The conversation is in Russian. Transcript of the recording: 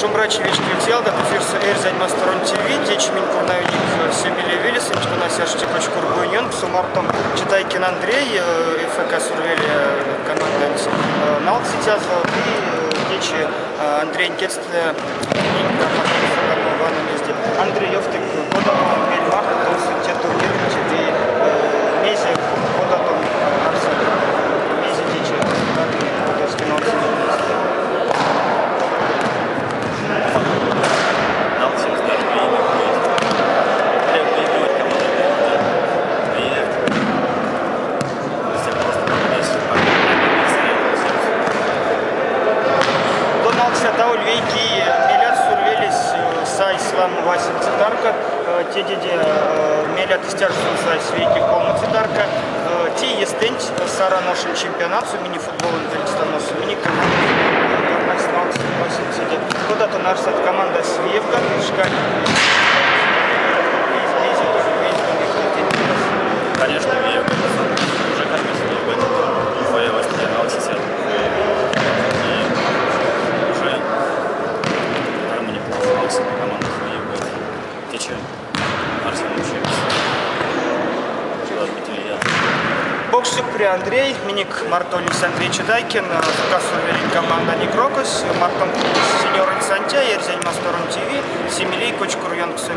Шумбрач вечки телда, эфирса эрзань сторон ТВ, дечмин курнавник Семиле Виллис, инчкунася штипач кургуйнен, сумартом Читайкин Андрей, ФК Сурвели команданец. Налт сейчас и дечи Андрей Нкетстле, Андрей Йовтик, Бодатон, Бельмарт, Томсын, Турнир, и Мези, Бодатон, Арсен, Мези дечи, Васин Цитарка, те деди мелят истяжную связь веки полна Цитарка, те естенч сара нашим чемпионату мини-футбола Дагестаносу, мини-команда Васин Цитарка. Куда-то наша команда Свевка, Шкаль. Конечно, Виевка, уже как бы боялась тренировать сейчас. И уже гармония показалась на команду Виевка. Тече Арсен учился. Боксик при Андрей, Миник Мартолис Андрей Читайкин, Касурвелин команда Никрокос, Мартом Сеньор Инсантя, Ерзень Масторон ТВ, Семилей Кочкур Йонкс.